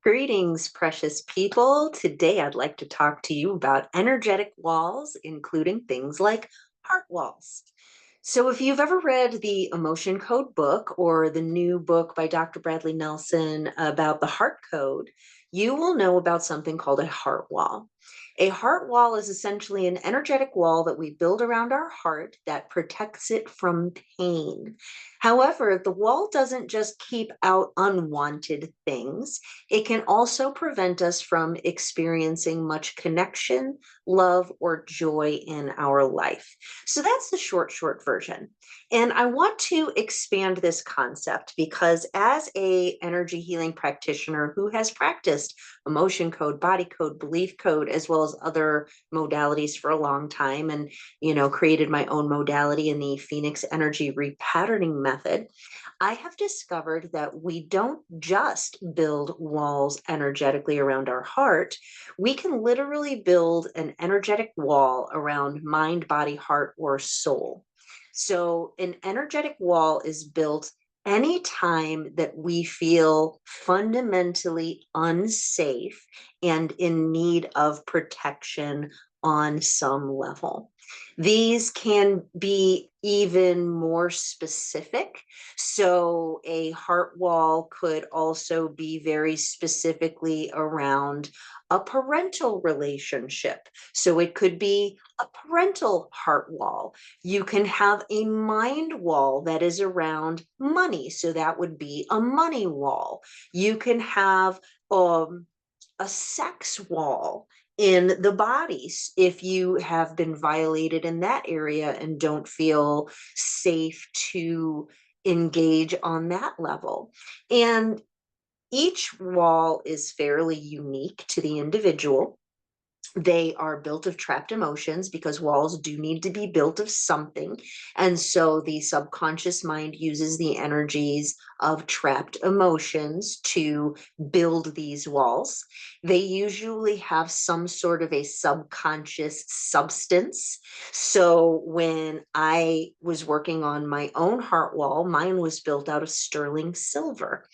Greetings, precious people. Today, I'd like to talk to you about energetic walls, including things like heart walls. So, if you've ever read the Emotion Code book or the new book by Dr. Bradley Nelson about the heart code, you will know about something called a heart wall. A heart wall is essentially an energetic wall that we build around our heart that protects it from pain. However, the wall doesn't just keep out unwanted things, it can also prevent us from experiencing much connection, love, or joy in our life. So that's the short version. And I want to expand this concept because as a energy healing practitioner who has practiced emotion code, body code, belief code, as well as other modalities for a long time, and created my own modality in the Phoenix Energy Repatterning method, I have discovered that we don't just build walls energetically around our heart. We can literally build an energetic wall around mind, body, heart, or soul. So, an energetic wall is built anytime that we feel fundamentally unsafe and in need of protection on some level. These can be even more specific. So, a heart wall could also be very specifically around a parental relationship. So, it could be a parental heart wall. You can have a mind wall that is around money. So, that would be a money wall. You can have a sex wall in the bodies if you have been violated in that area and don't feel safe to engage on that level. And each wall is fairly unique to the individual. They are built of trapped emotions because walls do need to be built of something. And so the subconscious mind uses the energies of trapped emotions to build these walls. They usually have some sort of a subconscious substance. So when I was working on my own heart wall, mine was built out of sterling silver.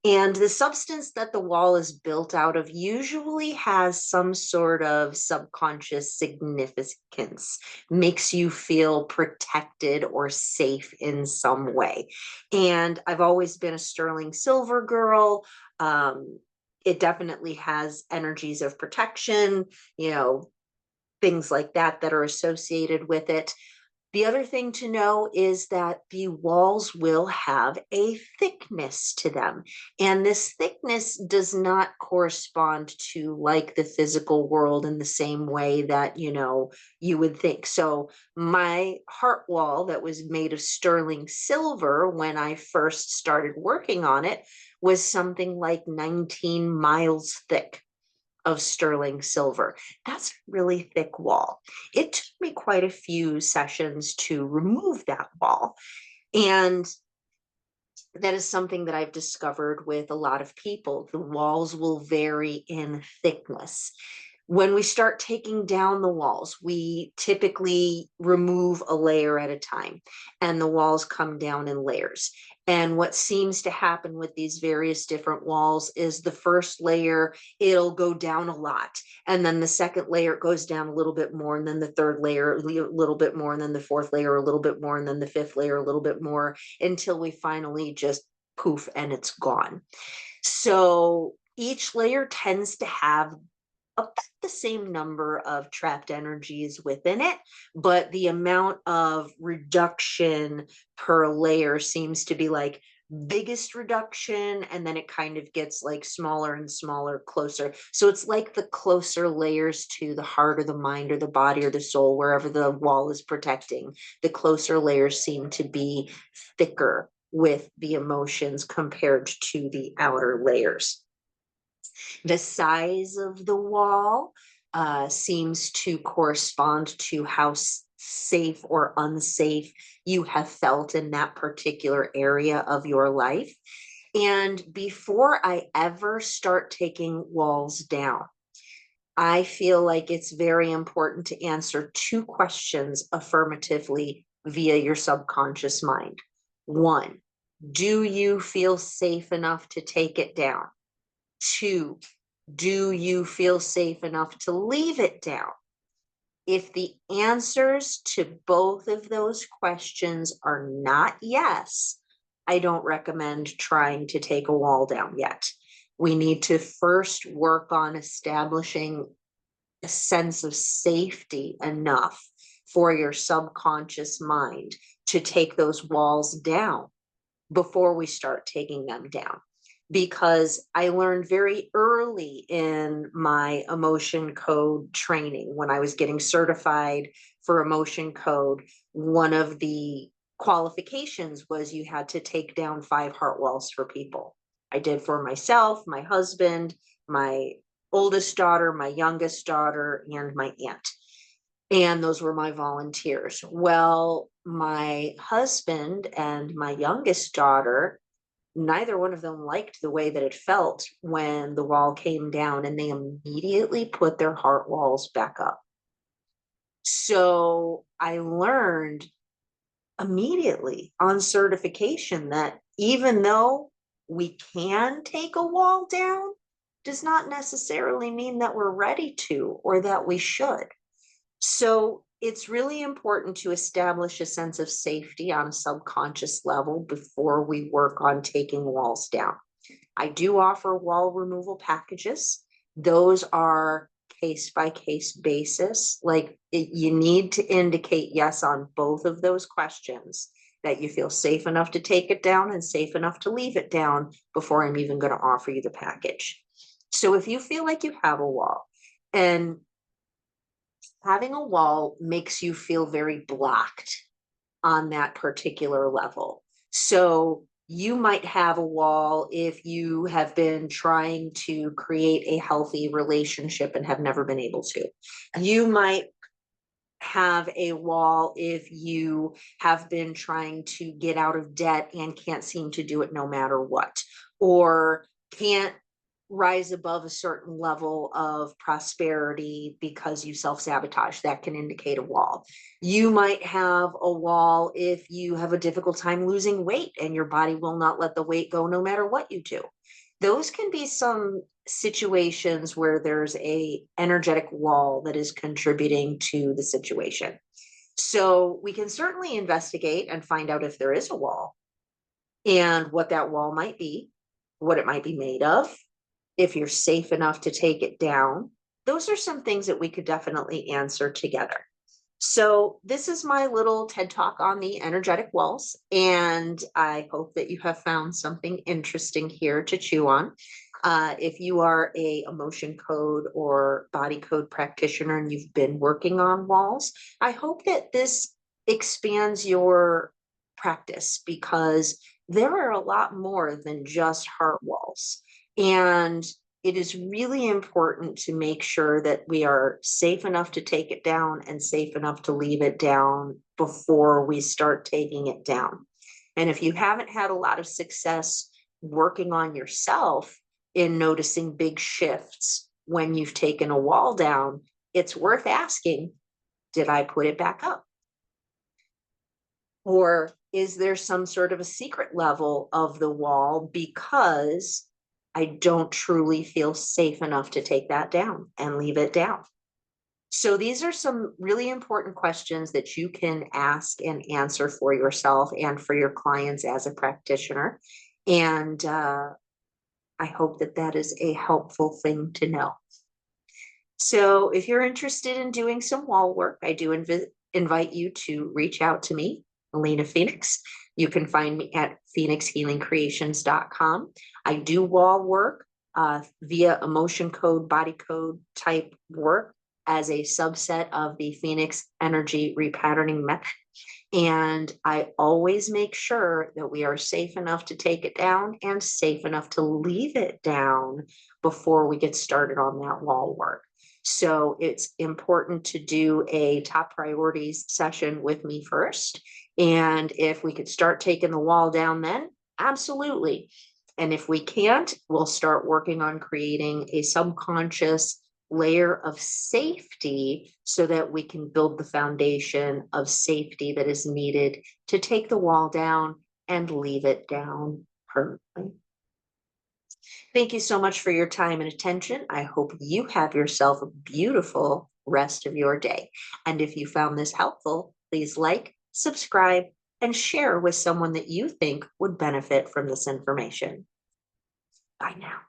And the substance that the wall is built out of usually has some sort of subconscious significance, makes you feel protected or safe in some way. And I've always been a sterling silver girl. It definitely has energies of protection, you know, things like that that are associated with it. The other thing to know is that the walls will have a thickness to them. And this thickness does not correspond to like the physical world in the same way that, you would think. So my heart wall that was made of sterling silver when I first started working on it was something like 19 miles thick of sterling silver. That's a really thick wall. It took me quite a few sessions to remove that wall. And that is something that I've discovered with a lot of people. The walls will vary in thickness. When we start taking down the walls, we typically remove a layer at a time, and the walls come down in layers. And what seems to happen with these various different walls is the first layer, it'll go down a lot. And then the second layer, it goes down a little bit more. And then the third layer, a little bit more. And then the fourth layer, a little bit more. And then the fifth layer, a little bit more until we finally just poof and it's gone. So each layer tends to have about the same number of trapped energies within it, but the amount of reduction per layer seems to be like biggest reduction, and then it kind of gets like smaller and smaller, closer. So it's like the closer layers to the heart or the mind or the body or the soul, wherever the wall is protecting, the closer layers seem to be thicker with the emotions compared to the outer layers. The size of the wall seems to correspond to how safe or unsafe you have felt in that particular area of your life. And before I ever start taking walls down, I feel like it's very important to answer two questions affirmatively via your subconscious mind. One, do you feel safe enough to take it down? 2, do you feel safe enough to leave it down? If the answers to both of those questions are not yes, I don't recommend trying to take a wall down yet. We need to first work on establishing a sense of safety enough for your subconscious mind to take those walls down before we start taking them down. Because I learned very early in my emotion code training, when I was getting certified for emotion code, one of the qualifications was you had to take down 5 heart walls for people. I did for myself, my husband, my oldest daughter, my youngest daughter, and my aunt. And those were my volunteers. Well, my husband and my youngest daughter, neither one of them liked the way that it felt when the wall came down, and they immediately put their heart walls back up. So I learned immediately on certification that even though we can take a wall down, does not necessarily mean that we're ready to or that we should. So it's really important to establish a sense of safety on a subconscious level before we work on taking walls down. I do offer wall removal packages. Those are case by case basis. You need to indicate yes on both of those questions, that you feel safe enough to take it down and safe enough to leave it down before I'm even going to offer you the package. So if you feel like you have a wall, and having a wall makes you feel very blocked on that particular level. So you might have a wall if you have been trying to create a healthy relationship and have never been able to. You might have a wall if you have been trying to get out of debt and can't seem to do it no matter what, or can't rise above a certain level of prosperity because you self-sabotage. That can indicate a wall. You might have a wall if you have a difficult time losing weight and your body will not let the weight go no matter what you do. Those can be some situations where there's a energetic wall that is contributing to the situation. So we can certainly investigate and find out if there is a wall and what that wall might be, what it might be made of, if you're safe enough to take it down. Those are some things that we could definitely answer together. So this is my little TED Talk on the energetic walls, and I hope that you have found something interesting here to chew on. If you are a emotion code or body code practitioner and you've been working on walls, I hope that this expands your practice, because there are a lot more than just heart walls. And it is really important to make sure that we are safe enough to take it down and safe enough to leave it down before we start taking it down. And if you haven't had a lot of success working on yourself in noticing big shifts when you've taken a wall down, it's worth asking, did I put it back up? Or is there some sort of a secret level of the wall because I don't truly feel safe enough to take that down and leave it down? So these are some really important questions that you can ask and answer for yourself and for your clients as a practitioner. And I hope that that is a helpful thing to know. So if you're interested in doing some wall work, I do invite you to reach out to me, Elena Phoenix. You can find me at phoenixhealingcreations.com. I do wall work via emotion code, body code type work as a subset of the Phoenix Energy Repatterning Method. And I always make sure that we are safe enough to take it down and safe enough to leave it down before we get started on that wall work. So it's important to do a top priorities session with me first. And if we could start taking the wall down then, absolutely. And if we can't, we'll start working on creating a subconscious layer of safety so that we can build the foundation of safety that is needed to take the wall down and leave it down permanently. Thank you so much for your time and attention. I hope you have yourself a beautiful rest of your day. And if you found this helpful, please like, subscribe, and share with someone that you think would benefit from this information. Bye now.